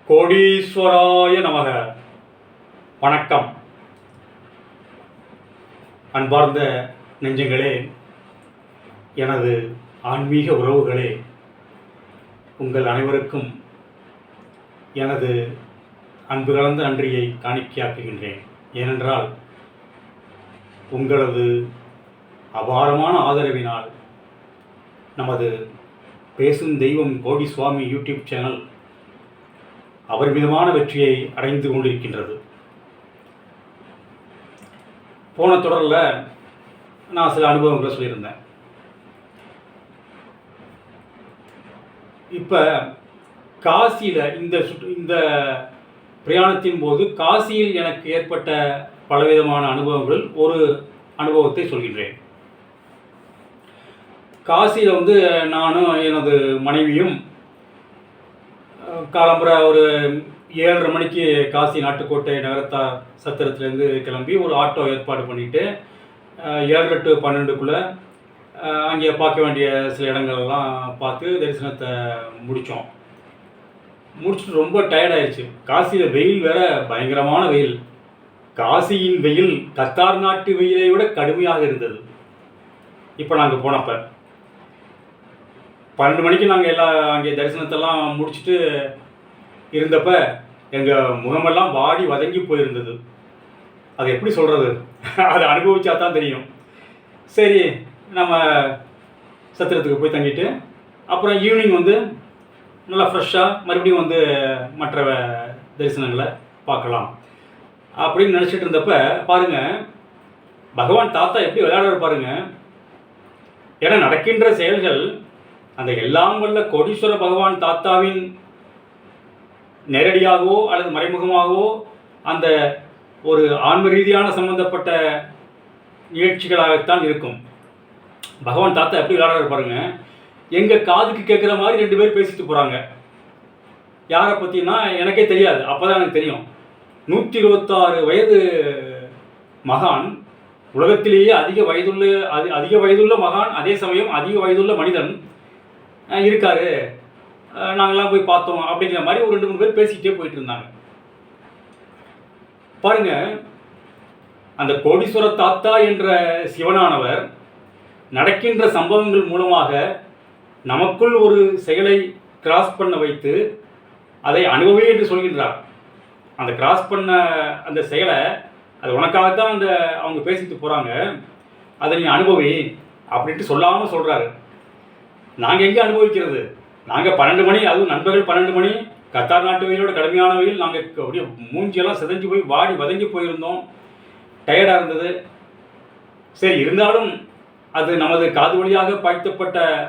கோடீஸ்வராய நமக. வணக்கம். அன்பார்ந்த நெஞ்சங்களே, எனது ஆன்மீக உறவுகளே, உங்கள் அனைவருக்கும் எனது அன்பு கலந்த நன்றியை காணிக்கையாக்குகின்றேன். ஏனென்றால் உங்களது அபாரமான ஆதரவினால் நமது பேசும் தெய்வம் கோடி சுவாமி யூடியூப் சேனல் அபரிமிதமான வெற்றியை அடைந்து கொண்டிருக்கின்றது. போன தொடரில் நான் சில அனுபவங்களை சொல்லியிருந்தேன். இப்போ காசியில் இந்த பிரயாணத்தின் போது காசியில் எனக்கு ஏற்பட்ட பலவிதமான அனுபவங்கள் ஒரு அனுபவத்தை சொல்கின்றேன். காசியில் நானும் எனது மனைவியும் காலம்புற ஒரு 7:30 மணிக்கு காசி நாட்டுக்கோட்டை நகரத்தா சத்திரத்துலேருந்து கிளம்பி ஒரு ஆட்டோ ஏற்பாடு பண்ணிவிட்டு 7:30 to 12 அங்கே பார்க்க வேண்டிய சில இடங்கள்லாம் பார்த்து தரிசனத்தை முடிச்சுட்டு ரொம்ப டயர்டாயிடுச்சு. காசியில் வெயில் வேற பயங்கரமான வெயில். காசியின் வெயில் கத்தார் நாட்டு வெயிலை விட கடுமையாக இருந்தது. இப்போ நாங்கள் போனப்போ 12 மணிக்கு நாங்கள் அங்கே தரிசனத்தெல்லாம் முடிச்சுட்டு இருந்தப்போ எங்கள் முகமெல்லாம் வாடி வதங்கி போயிருந்தது. அது எப்படி சொல்கிறது, அதை அனுபவிச்சா தான் தெரியும். சரி, நம்ம சத்திரத்துக்கு போய் தங்கிட்டு அப்புறம் ஈவினிங் நல்லா ஃப்ரெஷ்ஷாக மறுபடியும் மற்ற தரிசனங்களை பார்க்கலாம் அப்படின்னு நினச்சிட்டு இருந்தப்போ பாருங்கள், பகவான் தாத்தா எப்படி விளையாடுற பாருங்கள். ஏன்னா நடக்கின்ற செயல்கள் அந்த எல்லாம் வல்ல கோடீஸ்வர பகவான் தாத்தாவின் நேரடியாகவோ அல்லது மறைமுகமாகவோ அந்த ஒரு ஆன்ம ரீதியான சம்பந்தப்பட்ட நிகழ்ச்சிகளாகத்தான் இருக்கும். பகவான் தாத்தா எப்படி விளையாடுற பாருங்க. எங்கள் காதுக்கு கேட்குற மாதிரி 2 பேர் பேசிட்டு போகிறாங்க. யாரை பற்றினா எனக்கே தெரியாது, அப்போ தான் எனக்கு தெரியும். 126 வயது மகான், உலகத்திலேயே அதிக வயதுள்ள மகான், அதே சமயம் அதிக வயதுள்ள மனிதன் இருக்காரு, நாங்கள்லாம் போய் பார்த்தோம் அப்படிங்கிற மாதிரி ஒரு 2-3 பேர் பேசிக்கிட்டே போயிட்டு இருந்தாங்க. பாருங்க, அந்த கோடீஸ்வர தாத்தா என்ற சிவனானவர் நடக்கின்ற சம்பவங்கள் மூலமாக நமக்குள் ஒரு செயலை கிராஸ் பண்ண வைத்து அதை அனுபவி என்று சொல்கின்றார். அந்த கிராஸ் பண்ண அந்த செயலை, அது உனக்காகத்தான் அவங்க பேசிட்டு போகிறாங்க, அதை நீ அனுபவி அப்படின்ட்டு சொல்லாமல் சொல்கிறாரு. நாங்கள் எங்கே அனுபவிக்கிறது? நாங்கள் 12 மணி, அதுவும் நண்பர்கள் 12 மணி, கத்தார் நாட்டு வெயிலோட கடுமையான வெயில், நாங்கள் அப்படியே மூஞ்சியெல்லாம் சிதைஞ்சு போய் வாடி வதங்கி போயிருந்தோம், டயர்டாக இருந்தது. சரி, இருந்தாலும் அது நமது காது வழியாக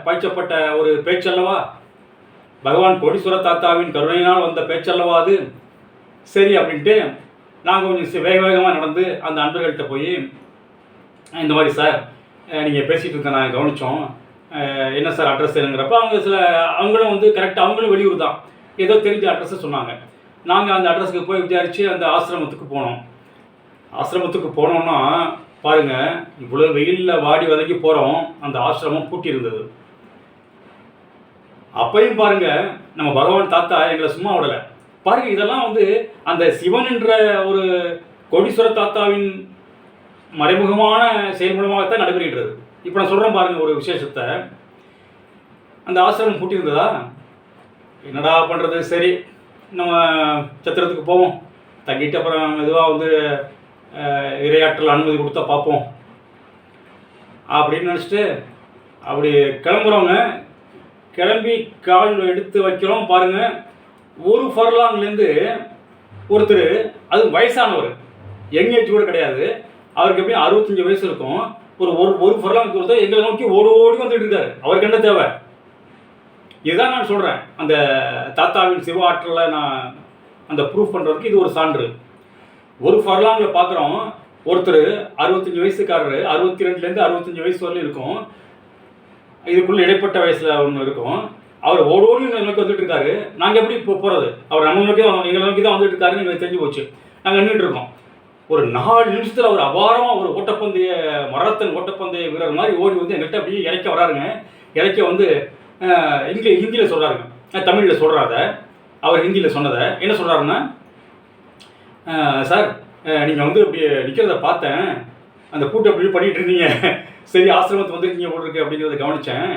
பாய்ச்சப்பட்ட ஒரு பேச்சல்லவா, பகவான் கோடீஸ்வர தாத்தாவின் கருணையினால் வந்த பேச்சல்லவா அது. சரி அப்படின்ட்டு நாங்கள் கொஞ்சம் வேகமாக நடந்து அந்த நண்பர்கள்ட்ட போய், இந்த மாதிரி சார் நீங்கள் பேசிகிட்டு இருக்க நாங்கள் கவனித்தோம், என்ன சார் அட்ரஸ் என்னங்கிறப்ப அவங்களும் கரெக்டாக அவங்களும் வெளியூர் தான், ஏதோ தெரிஞ்ச அட்ரஸை சொன்னாங்க. நாங்கள் அந்த அட்ரஸுக்கு போய் விசாரித்து அந்த ஆசிரமத்துக்கு போனோம். ஆசிரமத்துக்கு போனோம்னா பாருங்கள், இவ்வளோ வெயிலில் வாடி வதங்கி போகிறோம், அந்த ஆசிரமம் பூட்டி இருந்தது. அப்பையும் பாருங்கள், நம்ம பகவான் தாத்தா எங்களை சும்மா விடலை. பாருங்கள், இதெல்லாம் அந்த சிவன் என்ற ஒரு கோடீஸ்வர தாத்தாவின் மறைமுகமான செயல் மூலமாகத்தான் நடைபெறுகிறது. இப்போ நான் சொல்கிறேன் பாருங்கள் ஒரு விசேஷத்தை. அந்த ஆசிரமம் பூட்டி இருந்ததா, என்னடா பண்ணுறது, சரி நம்ம சத்திரத்துக்கு போவோம், தங்கிட்டு அப்புறம் மெதுவாக இரையாற்றல் அனுமதி கொடுத்தா பார்ப்போம் அப்படின்னு நினச்சிட்டு அப்படி கிளம்புறவங்க கிளம்பி கால் எடுத்து வைக்கிறோம். பாருங்கள், ஒரு ஃபர்லாங்லேருந்து ஒருத்தர், அது வயசானவர், யங் ஏஜ் கூட கிடையாது, அவருக்கு எப்படியும் 65 வயசு இருக்கும், ஒரு ஃபர்லாங் ஒருத்தர் எங்களை நோக்கி ஓடி வந்துட்டு இருக்காரு. அவருக்கு என்ன தேவை? இதுதான் நான் சொல்கிறேன், அந்த தாத்தாவின் சிவ ஆற்றலை நான் அந்த ப்ரூஃப் பண்ணுறதுக்கு இது ஒரு சான்று. ஒரு ஃபர்லாங்கில் பார்க்குறோம், ஒருத்தர் 65 வயசுக்காரரு, 62லேருந்து 65 வயசு வரலையும் இருக்கும், இதுக்குள்ளே இடைப்பட்ட வயசில் ஒன்று இருக்கும். அவர் ஓடி நோக்கி வந்துட்டு இருக்காரு. நாங்கள் எப்படி இப்போ போகிறது? அவர் நம்ம நோக்கி எங்களை நோக்கி தான் வந்துட்டு இருக்காருன்னு எங்களுக்கு தெரிஞ்சு போச்சு. நாங்கள் நின்றுட்டு இருக்கோம். ஒரு 4 நிமிஷத்தில் அவர் அபாரமாக ஒரு மராத்தன் ஓட்டப்பந்தய வீரர் மாதிரி ஓடி எங்கள்கிட்ட அப்படியே இறக்க வராருங்க. இறக்க ஹிந்தியில் சொல்கிறாருங்க, தமிழில் சொல்கிறாத. அவர் ஹிந்தியில் சொன்னதை என்ன சொல்கிறாருன்னா, சார் நீங்கள் வந்து அப்படி நிற்கிறத பார்த்தேன், அந்த கூட்டம் அப்படி பண்ணிகிட்டு இருந்தீங்க, சரி ஆசிரமத்துக்கு வந்துருக்கீங்க போல் இருக்கு அப்படிங்கிறத கவனித்தேன்.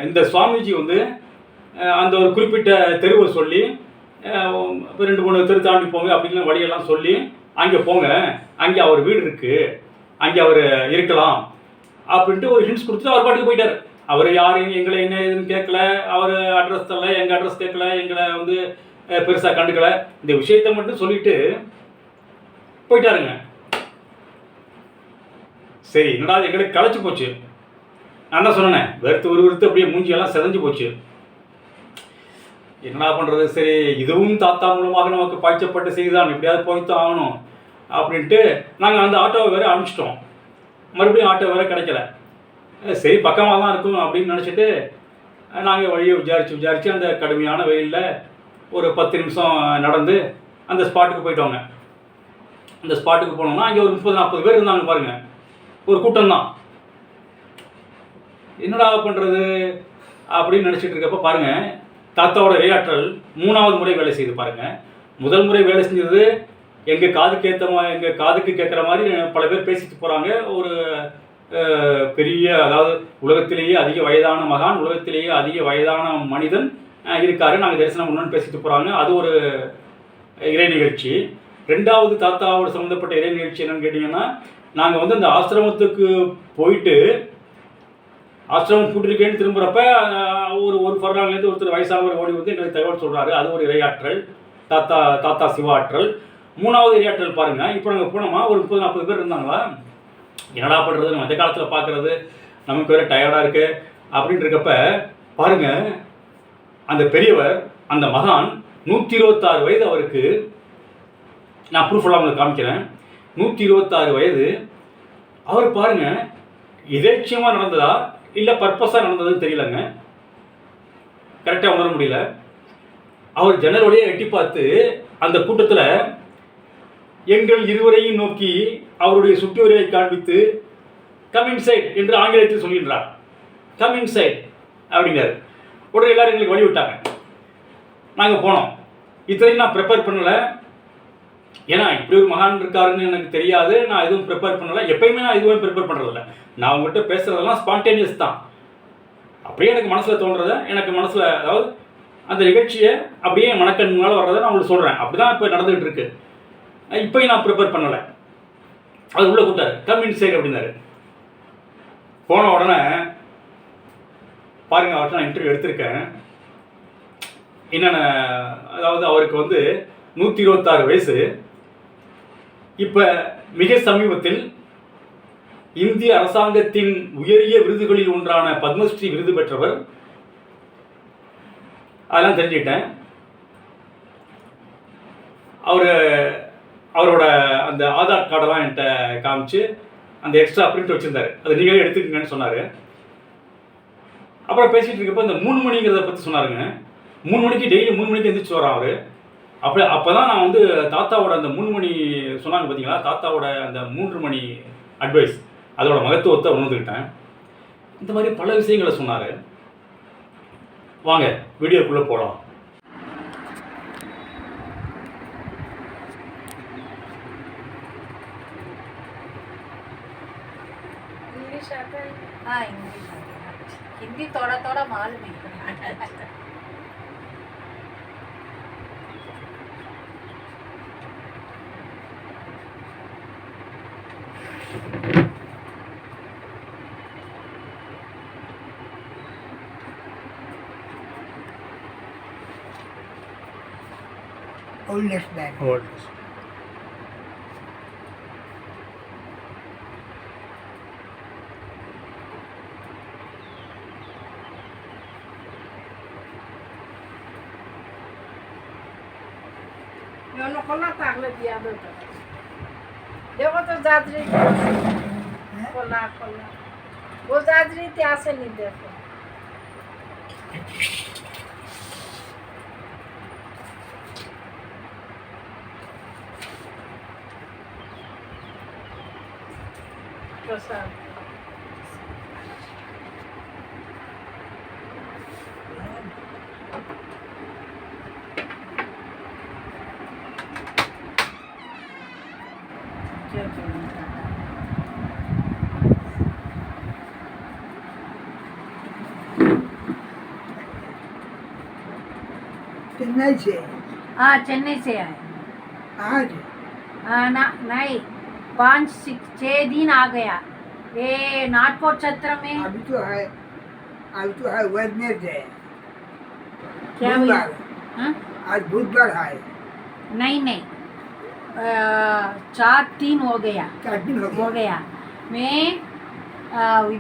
இந்த சுவாமிஜி வந்து அந்த ஒரு குறிப்பிட்ட தெருவை சொல்லி 2-3 தெரு தாண்டி போங்க அப்படின்னு வழியெல்லாம் சொல்லி அங்கே போங்க, அங்கே அவர் வீடு இருக்குது, அங்கே அவர் இருக்கலாம் அப்படின்ட்டு ஒரு ஹிண்ட்ஸ் கொடுத்துட்டு அவர் பாட்டுக்கு போயிட்டார். அவர் யாரும் எங்களை என்ன ஏதுன்னு கேட்கல, அவர் அட்ரஸ் தரல, எங்கள் அட்ரஸ் கேட்கல, எங்களை வந்து பெருசாக கண்டுக்கலை, இந்த விஷயத்தை மட்டும் சொல்லிட்டு போயிட்டாருங்க. சரி, என்னடா எங்களுக்கு களைச்சி போச்சு. நான் தான் சொன்னேன், வெறுத்து அப்படியே மூஞ்சியெல்லாம் செதஞ்சு போச்சு. என்னடா பண்ணுறது, சரி இதுவும் தாத்தா மூலமாக நமக்கு பாய்ச்சப்பட்ட செய்திதான், எப்படியாவது போய்த்தான் ஆகணும் அப்படின்ட்டு நாங்கள் அந்த ஆட்டோவை வேறு அனுப்பிச்சிட்டோம். மறுபடியும் ஆட்டோ வேறு கிடைக்கல. சரி பக்கமாக தான் இருக்கும் அப்படின்னு நினச்சிட்டு நாங்கள் வழியை விசாரித்து அந்த கடுமையான வெயிலில் ஒரு 10 நிமிஷம் நடந்து அந்த ஸ்பாட்டுக்கு போயிட்டோங்க. அந்த ஸ்பாட்டுக்கு போனோம்னா அங்கே ஒரு 30-40 பேர் இருந்தாங்க பாருங்கள், ஒரு கூட்டம் தான். என்னடா பண்ணுறது அப்படின்னு நினச்சிட்டு இருக்கப்போ பாருங்கள், தாத்தாவோட இரையாற்றல் 3வது முறை வேலை செய்து பாருங்கள். முதல் முறை வேலை செஞ்சது எங்கள் காதுக்கு கேட்குற மாதிரி பல பேர் பேசிட்டு போகிறாங்க. ஒரு பெரிய, அதாவது உலகத்திலேயே அதிக வயதான மகான், உலகத்திலேயே அதிக வயதான மனிதன் இருக்காரு, நாங்கள் தரிசனம் பண்ணணும்னு பேசிட்டு போகிறாங்க. அது ஒரு இறை நிகழ்ச்சி. 2வது தாத்தாவோட சம்மந்தப்பட்ட இறை நிகழ்ச்சி என்னன்னு கேட்டிங்கன்னா, நாங்கள் வந்து அந்த ஆசிரமத்துக்கு போயிட்டு ஆசிரமம் கூட்டிருக்கேன்னு திரும்புகிறப்ப ஒரு ஃபர்லாங்லேருந்து ஒருத்தர் வயசானவர் ஓடி வந்து எங்களுக்கு தகவல் சொல்கிறாரு. அது ஒரு இரையாற்றல், தாத்தா சிவ ஆற்றல். 3வது இரையாற்றல் பாருங்கள், இப்போ நாங்கள் போனோமா ஒரு 30-40 பேர் இருந்தாங்களா, என்னடா பண்ணுறது, நம்ம அந்த காலத்தில் பார்க்குறது நமக்கு வேறு டயர்டாக இருக்குது அப்படின்னு இருக்கப்ப பாருங்கள், அந்த பெரியவர், அந்த மகான் 126 வயது அவருக்கு. நான் ப்ரூஃபெல்லாம் உங்களுக்கு காமிக்கிறேன். 126 வயது அவர் பாருங்கள், எதேட்சியமாக நடந்ததா இல்லை பர்பஸாக நடந்ததுன்னு தெரியலங்க, கரெக்டாக உணர முடியல. அவர் ஜன்னலோடையே எட்டி பார்த்து அந்த கூட்டத்தில் எங்கள் இருவரையும் நோக்கி அவருடைய சுட்டுவரையை காண்பித்து கம் இன்சைட் என்று ஆங்கிலத்தில் சொல்கின்றார். கம் இன்சைட் அப்படிங்கிறார். உடனே எல்லாரும் எங்களுக்கு வழி விட்டாங்க. நாங்கள் போனோம். இத்தனையும் நான் ப்ரிப்பேர் பண்ணலை, ஏன்னா இப்படி ஒரு மகான் இருக்காருன்னு எனக்கு தெரியாது. நான் எதுவும் ப்ரிப்பேர் பண்ணலை, எப்பயுமே நான் எதுவும் ப்ரிப்பேர் பண்ணுறதில்ல. நான் உங்கள்கிட்ட பேசுகிறதெல்லாம் ஸ்பான்டேனியஸ் தான், அப்படியே எனக்கு மனசில் தோன்றதை, எனக்கு மனசில், அதாவது அந்த நிகழ்ச்சியை அப்படியே மனக்கண் முன்னால் வர்றதை நான் உங்களுக்கு சொல்கிறேன். அப்படி தான் இப்போ நடந்துகிட்டு இருக்கு. இப்போயும் நான் ப்ரிப்பேர் பண்ணலை. அது உள்ளே கூட்டார், கம் இன்சைட் அப்படின்னாரு. போன உடனே பாருங்கள், அவர்கிட்ட நான் இன்டர்வியூ எடுத்திருக்கேன். என்னென்ன, அதாவது அவருக்கு வந்து 126 வயசு. இப்போ மிக சமீபத்தில் இந்திய அரசாங்கத்தின் உயரிய விருதுகளில் ஒன்றான பத்மஸ்ரீ விருது பெற்றவர். அதெல்லாம் தெரிஞ்சுக்கிட்டேன். அவரோட அந்த ஆதார் கார்டெல்லாம் என்கிட்ட காமிச்சு அந்த எக்ஸ்ட்ரா பிரிண்ட் வச்சுருந்தார். அதை நீங்களே எடுத்துக்கங்கன்னு சொன்னார். அப்புறம் பேசிகிட்டு இருக்கப்போ இந்த 3 மணிங்கிறத பற்றி சொன்னாருங்க. 3 மணிக்கு டெய்லி 3 மணிக்கு எந்திரிச்சு வரான் அவர். அப்போ தான் நான் வந்து தாத்தாவோட அந்த 3 மணி சொன்னாங்க பார்த்தீங்களா, தாத்தாவோட அந்த 3 மணி அட்வைஸ், அதோட மகத்துவத்தை உணர்ந்துக்கிட்டேன். இந்த மாதிரி பல விஷயங்களை சொன்னார். வாங்க வீடியோக்குள்ளே போகலாம். इंग्लिश आता है? हाँ इंग्लिश आता है, हिंदी थोड़ा थोड़ा मालूम है. Oldest band. Oldest. Yo खोला ताकले दिया दो तो देखो तो जादरी खोला वो जादरी त्या से नहीं देखो प्रसाद चेन्नई से हाँ चेन्नई से आए आज ना नहीं 5-6 दिन आ गया ये नाटकोट छत्र में अभी तो है वेडनेसडे क्या हुई बुधवार हाँ? आज बुधवार है नहीं नहीं 4 दिन हो गया 4 दिन हो हो गया गया मैं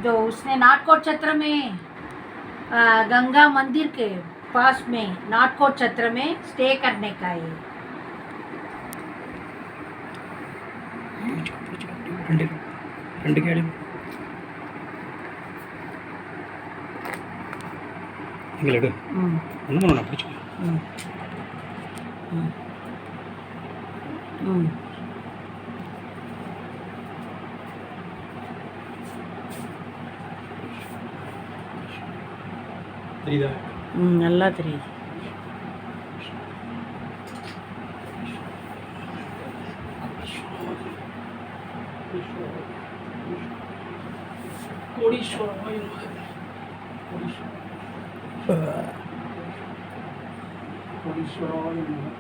तो उसने नाटकोट छत्र में गंगा मंदिर के पास में नाटकोट छत्र में स्टे करने का है ரெண்டு கேள்வி எங்களை எடு ஒன்றும் நான் பிடிச்சி தெரியுதா நல்லா தெரியுது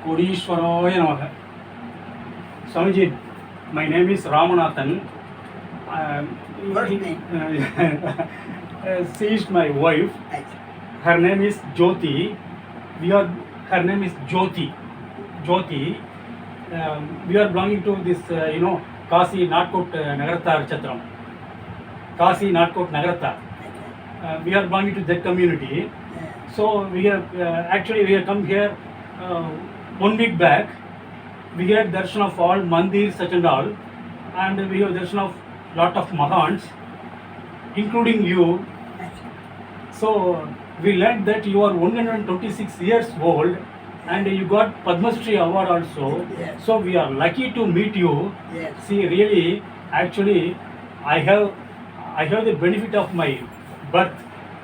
கோடீஸ்வராய நமக. Swamiji, my name is Ramanathan. What name? She is my wife. Her name is Jyoti. Her name is Jyoti. We are belonging to this, Kasi Natkot Nagarata Chatram. Kasi Natkot Nagarata. We are belonging to that community. So we have we have come here 1 week back. We had darshan of all mandirs such and all, and we have darshan of lot of mahants, including you. So we learned that you are 126 years old and you got Padma Shri award also. Yes. So we are lucky to meet you. Yes. See, really, actually, I have the benefit of my birth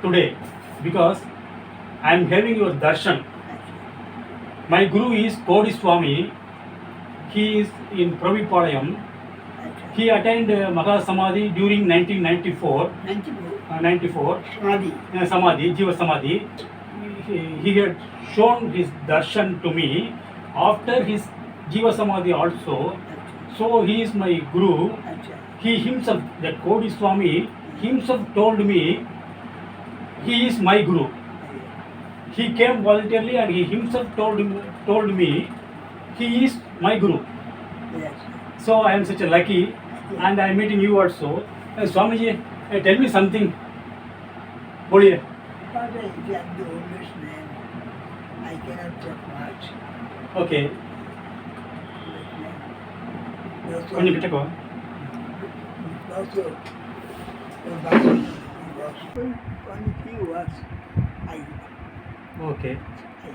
today because I am having your darshan. My guru is Kodi Swami. He is in Pravipalayam. He attained Mahasamadhi during 1994. 94. Samadhi, Jiva Samadhi. He had shown his darshan to me after his Jiva Samadhi also. So he is my guru. He himself, that Kodi Swami, himself told me he is my guru. He came voluntarily and he himself told me he is my guru. Yes. So I am such a lucky and I am meeting you also. Swamiji, tell me something. Boliye. But I am the oldest man. I cannot talk much. Okay. Also, கொஞ்சம் கிட்டக்கோ. also, only few words I Okay.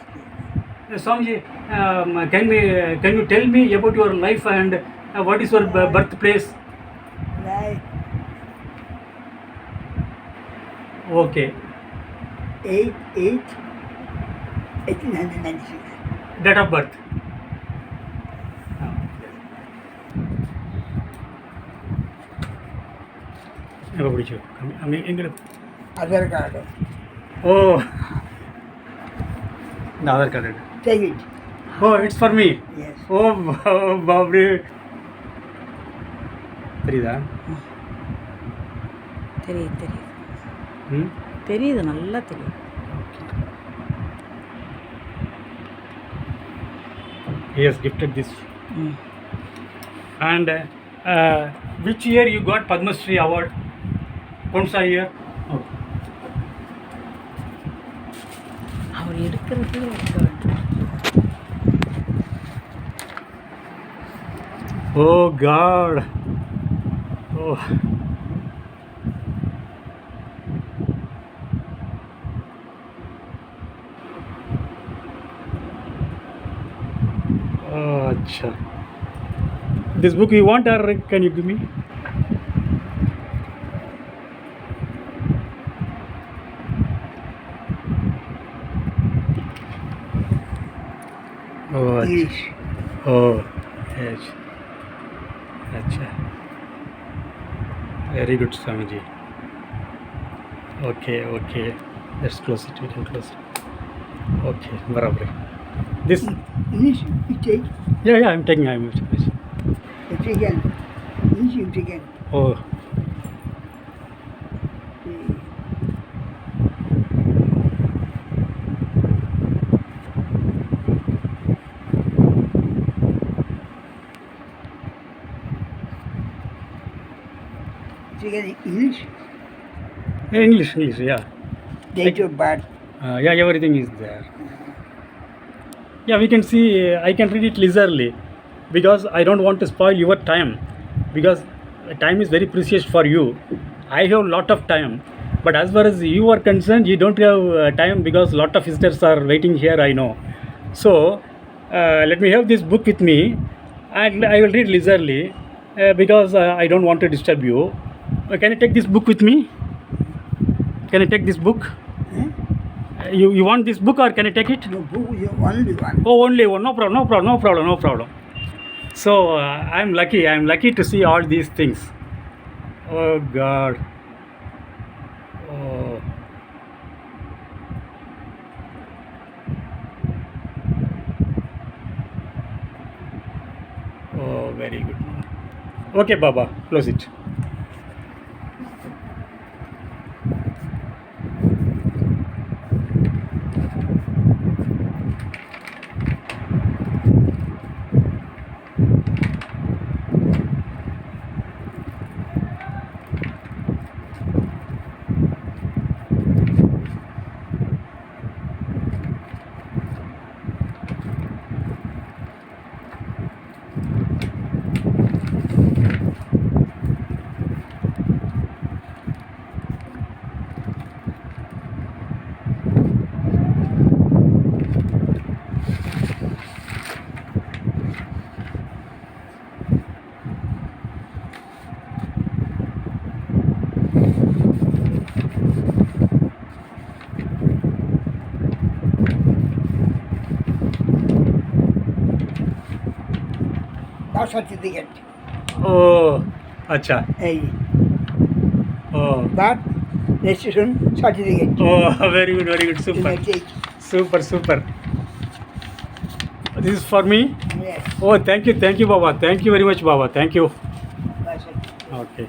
speak. Swamiji, can you tell me about your life and what is your birthplace? Like Okay. 1896. Date of birth. எங்கே பிடிச்சி அங்கே எங்கே Aadhaar card. ஓ இந்த Aadhaar card Take it. O it's for me Yes. ஓ பாப்ரி தெரியுதா தெரியுது ம் தெரியுது நல்லா தெரியுது he has gifted this and which year you got Padma Shri award? कौन सा year? அவர் எடுக்கிறது Oh God. Oh. Oh, acha. This book you want or can you give me? Oh, acha. English. Oh, yes. Acha. Very good, Swamiji. Okay. Let's close it. We can close it. Okay, बराबर है. This. English, you take. Yeah, I'm taking. You take again. English, you take again. Oh, Take again English. English. Yeah. Date of birth. Yeah, everything is there. Yeah, we can see. I can read it leisurely because I don't want to spoil your time because time is very precious for you. I have lot of time, but as far as you are concerned, you don't have time because lot of visitors are waiting here. I know. So let me have this book with me, and I will read leisurely because I don't want to disturb you. Can I take this book with me? Can I take this book? Eh? You want this book or can I take it? No book, you only one. Oh, only one. No problem. So I'm lucky to see all these things. Oh God. Oh. Oh, very good. Okay, Baba, close it. Birth certificate. Oh, acha. Hey, Oh, birth registration certificate. oh, very good, You super, may take. super. This is for me. Yes. Oh, thank you, Baba. Thank you very much, Baba. Thank you. Birth certificate. Okay.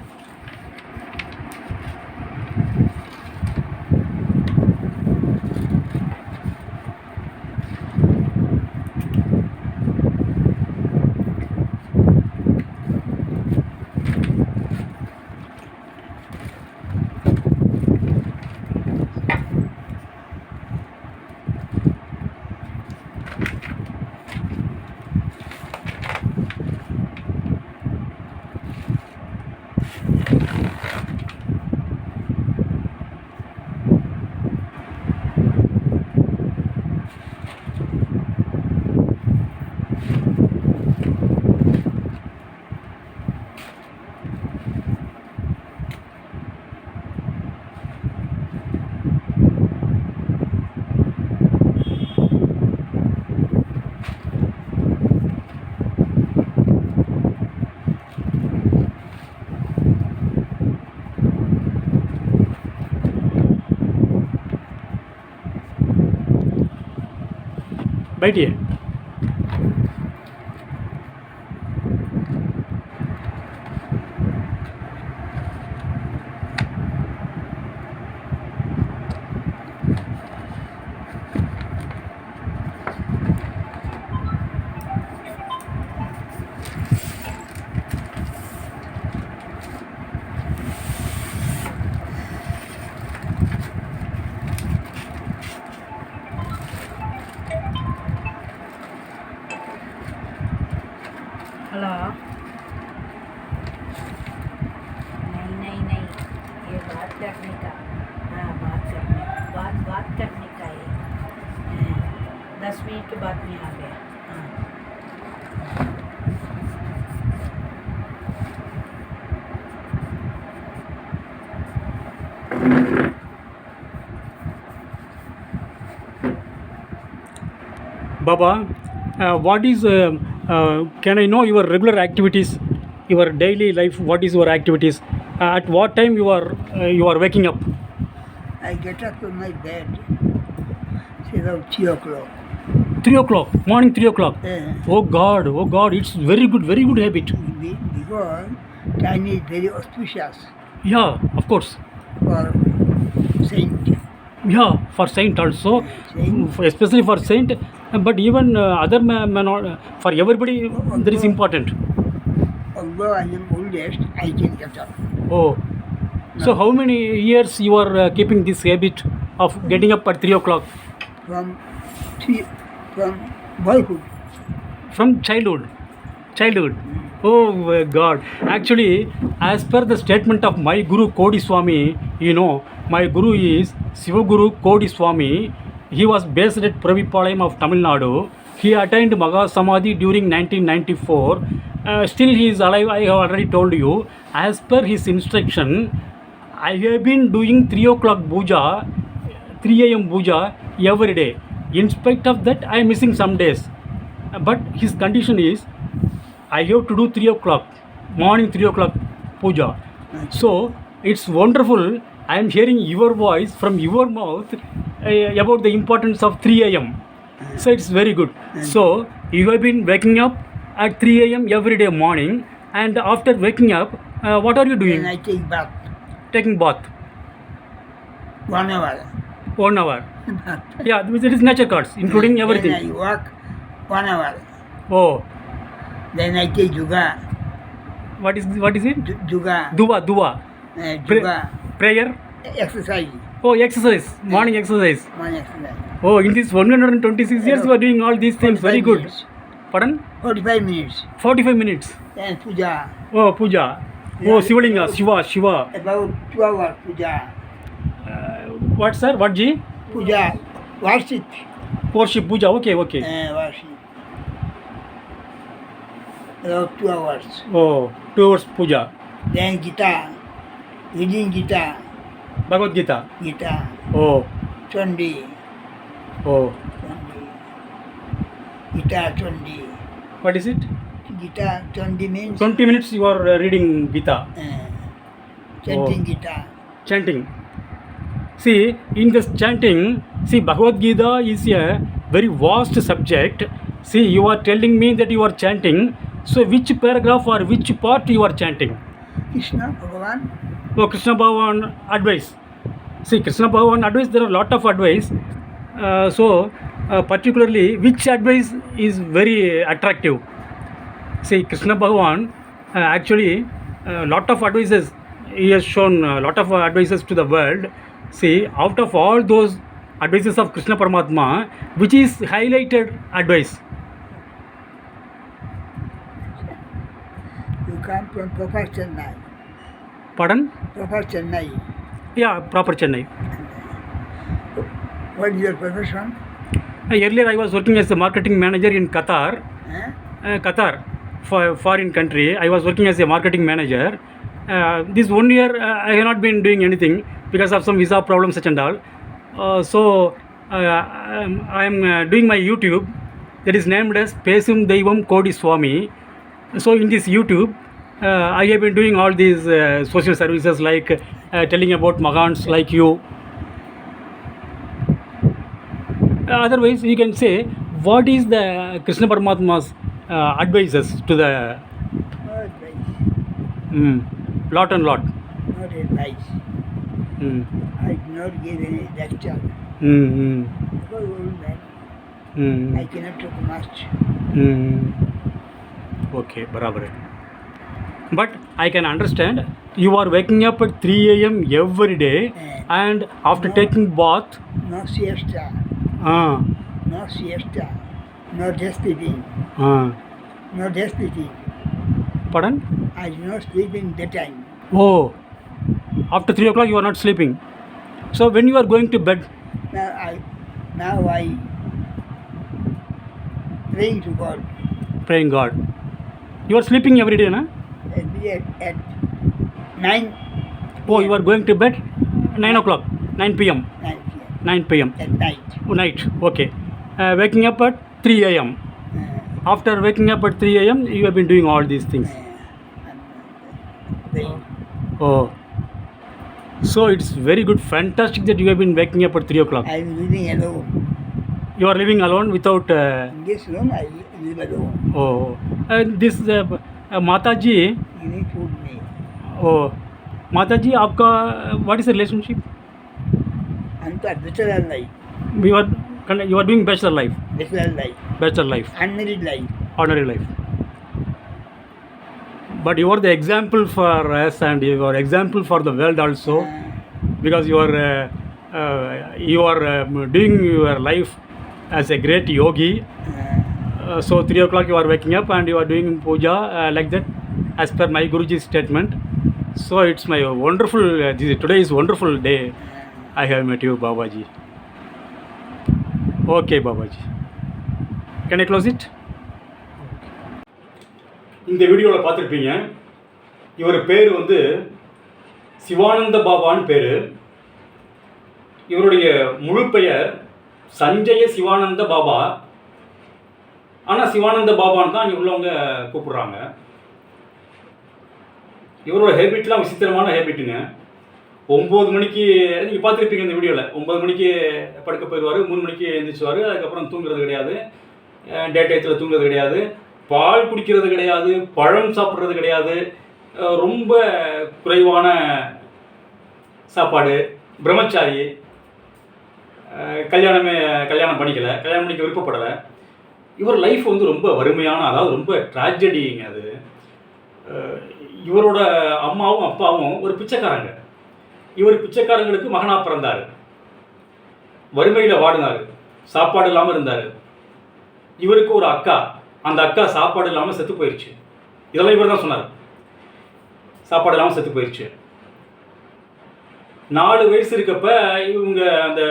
बैठिए. Hello नहीं ये बात करने का हाँ बात करने का ये 10 मिनट के बाद में आ गया हाँ Baba, what is, can I know your regular activities, your daily life, what is your activities? At what time you are waking up? I get up from my bed, say about 3 o'clock. 3 o'clock, morning 3 o'clock. Oh God, it's very good habit. Because time is very auspicious Yeah, of course. for saint. Yeah, for saint also, Saint. especially for saint, but even other may not, for everybody, that is important. Although I am oldest, I can get up. Oh, so how many years you are keeping this habit of getting up at 3 o'clock? From boyhood. From childhood. Oh my God. Actually, as per the statement of my Guru Kodi Swami, my Guru is Sivaguru Kodi Swami. He was based at Pravipalayam of Tamil Nadu. He attained Maha Samadhi during 1994. Still he is alive, I have already told you. As per his instruction, I have been doing 3 o'clock puja, 3 a.m. puja every day. In spite of that, I am missing some days. But his condition is, I have to do 3 o'clock, morning 3 o'clock puja. So, it's wonderful. I am hearing your voice from your mouth about the importance of 3 a.m. So, it's very good. So, you have been waking up at 3 a.m. every day morning, and after waking up, what are you doing? Then I take bath. Taking bath. 1 hour. 1 hour. Yeah, it is nature cards, including everything. Then I walk 1 hour. Oh, Then I take yoga. what is it? Yoga. Dua. Yoga. Prayer. Exercise. Oh, exercise. Morning exercise. One exercise. Oh, in these 126 years, you are doing all these things. Very 45 good. minutes. Pardon? 45 minutes. 45 minutes. Then puja. Oh, puja. Oh, Sivalinga, Shiva. About 2 hours puja. What, sir? What, Ji? Puja. Worship. Worship, puja. Okay. Worship. About 2 hours. Oh, 2 hours puja. Then Gita. Reading Gita. Bhagavad Gita. Gita. Oh, Chandi. oh. Gita Chandi. What is it? Gita Chandi means 20 minutes you are reading Gita. chanting Oh. Gita. Chanting. See, in this chanting, Bhagavad Gita is a very vast subject. See, you are telling me that you are chanting. So, which paragraph or which part you are chanting? Krishna Bhagavan. Oh, Krishna Bhagavan advice. See, Krishna Bhagavan advice, there are a lot of advice. Particularly, which advice is very attractive? See, Krishna Bhagavan, actually, a lot of advices, he has shown a lot of advices to the world. See, out of all those advices of Krishna Paramatma, which is highlighted advice? You come from proper Chennai. Pardon? Proper Chennai. Yeah, proper Chennai. What is your profession? Earlier, I was working as a marketing manager in Qatar. Qatar, for foreign country. I was working as a marketing manager. This 1 year, I have not been doing anything because of some visa problems, such and all. I am doing my YouTube that is named as Pesum Deivam Kodi Swami. So in this YouTube, I have been doing all these social services like telling about Mahans like you. Otherwise, you can say, what is the Krishna Paramatma's advices to the No advice. lot and lot? Not advice. Mm. I do not give any lecture. Mm. Because old man, Mm. I cannot talk much. Okay, barabar. But I can understand you are waking up at 3 a.m. every day and after taking bath. No siesta. No siesta. No day sleeping. No day sleeping. Pardon? I do not sleep in daytime. Oh, after 3 o'clock you are not sleeping. So when you are going to bed? Now I praying to God. Praying God. You are sleeping every day, na? At 9. Oh, you are going to bed 9 o'clock, 9 p.m. 9 p.m. 9 p.m. At night. Night. Okay. Waking up at 3 a.m. After waking up at 3 a.m., you have been doing all these things. Oh. So it's very good, fantastic that you have been waking up at 3 o'clock. I am living alone. You are living alone without. In this room, I live alone. This माता जी. You need food me. माता जी आपका what is the relationship? Anta bachelor life. You are doing bachelor life. Bachelor life. Unmarried life. Ordinary life. But you are the example for us, and you are example for the world also, because you are doing your life as a great yogi. So 3 o'clock you are waking up and you are doing puja like that, as per my Guruji's statement. So it's my wonderful. Today is wonderful day. I have met you, Babaji. Okay, Babaji. Can I close it? இந்த வீடியோவில் பார்த்துருப்பீங்க. இவர் பேர் வந்து சிவானந்த பாபான்னு பேர். இவருடைய முழு பெயர் சஞ்சய சிவானந்த பாபா. ஆனால் சிவானந்த பாபான்னு தான் இங்கே உள்ளவங்க கூப்பிடுறாங்க. இவரோட ஹேபிட்லாம் விசித்திரமான ஹேபிட்டுங்க. 9 மணிக்கு நீங்கள் பார்த்துருப்பீங்க இந்த வீடியோவில். 9 மணிக்கு படுக்க போயிடுவார், 3 மணிக்கு எழுந்திரிச்சுவார். அதுக்கப்புறம் தூங்குறது கிடையாது, டே டயத்தில் தூங்குறது கிடையாது, பால் குடிக்கிறது கிடையாது, பழம் சாப்பிட்றது கிடையாது, ரொம்ப குறைவான சாப்பாடு, பிரம்மச்சாரி, கல்யாணம் பண்ணிக்க விருப்பப்படலை. இவர் லைஃப் வந்து ரொம்ப வறுமையான, அதாவது ரொம்ப ட்ராஜடிங்க அது. இவரோட அம்மாவும் அப்பாவும் ஒரு பிச்சைக்காரங்க. இவர் பிச்சைக்காரங்களுக்கு மகனாக பிறந்தார். வறுமையில் வாடினார், சாப்பாடு இல்லாமல் இருந்தார். இவருக்கு ஒரு அக்கா, அந்த அக்கா சாப்பாடு இல்லாமல் செத்து போயிடுச்சு. இதெல்லாம் இவர் தான் சொன்னார். சாப்பாடு இல்லாமல் செத்து போயிடுச்சு. 4 வயசு இருக்கப்ப இவங்க அந்த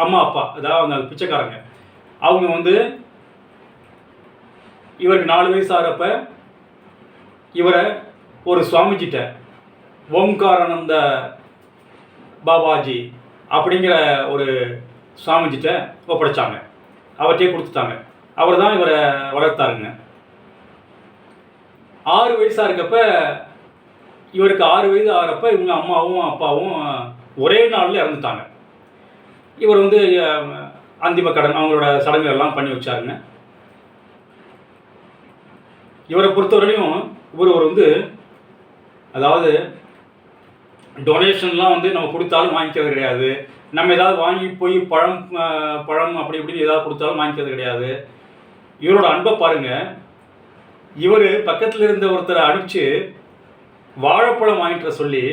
அம்மா அப்பா, அதாவது அந்த பிச்சைக்காரங்க, அவங்க வந்து இவருக்கு 4 வயசு ஆகிறப்ப இவரை ஒரு சுவாமிஜிட்ட, ஓம்காரானந்த பாபாஜி அப்படிங்கிற ஒரு சுவாமிஜிட்ட ஒப்படைச்சாங்க. அவர்கிட்டே கொடுத்துட்டாங்க. அவர் தான் இவரை வளர்த்தாருங்க. 6 வயசாக இருக்கப்ப, இவருக்கு 6 வயது ஆகிறப்ப இவங்க அம்மாவும் அப்பாவும் ஒரே நாளில் இறந்துட்டாங்க. இவர் வந்து அந்திம கடன், அவங்களோட சடங்குகள்லாம் பண்ணி வச்சாருங்க. இவரை பொறுத்தவரையிலும் இவர் வந்து, அதாவது டொனேஷன்லாம் வந்து நம்ம கொடுத்தாலும் வாங்கிக்கிறது கிடையாது. நம்ம ஏதாவது வாங்கி போய் பழம் அப்படி இப்படி ஏதாவது கொடுத்தாலும் வாங்கிக்கிறது கிடையாது. இவரோட அன்பை பாருங்க. இவர் பக்கத்தில் இருந்த ஒருத்தரை அனுப்பிச்சு வாழைப்பழம் வாங்கிட்டு சொல்லி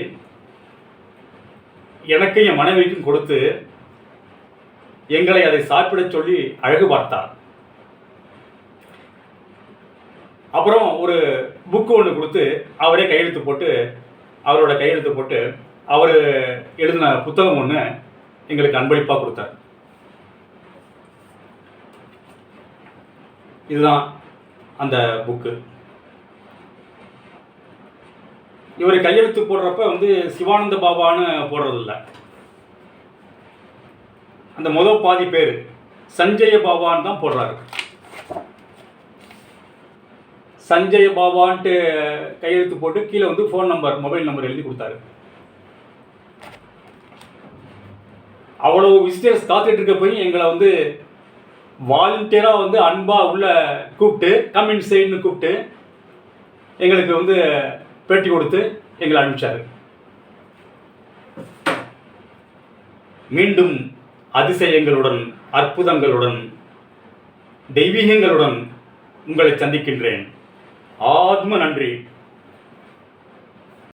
எனக்கும் என் மனைவிக்கும் கொடுத்து எங்களை அதை சாப்பிட சொல்லி அழகு பார்த்தார். அப்புறம் ஒரு புக்கு ஒன்று கொடுத்து அவரே கையெழுத்து போட்டு, அவரோட கையெழுத்து போட்டு அவர் எழுதின புத்தகம் ஒன்று எங்களுக்கு அன்பளிப்பாக கொடுத்தார். இதுதான் அந்த புக்கு. இவர் கையெழுத்து போடுறப்ப வந்து சிவானந்த பாபான்னு போடுறதில்ல. அந்த முதல் பாதி பேர் சஞ்சய பாபான்னு தான் போடுறாரு. சஞ்சய பாபான்ட்டு கையெழுத்து போட்டு கீழே வந்து ஃபோன் நம்பர், மொபைல் நம்பர் எழுதி கொடுத்தாரு. அவ்வளோ விசிட்டர்ஸ் காத்துட்டு இருக்க போய் எங்களை வந்து வாலண்டியராக வந்து அன்பாக உள்ள கூப்பிட்டு, கமெண்ட் சைடுன்னு கூப்பிட்டு எங்களுக்கு வந்து பேட்டி கொடுத்து எங்களை அனுப்பிச்சார். மீண்டும் அதிசயங்களுடன், அற்புதங்களுடன், தெய்வீகங்களுடன் உங்களை சந்திக்கின்றேன். ஆத்ம நன்றி.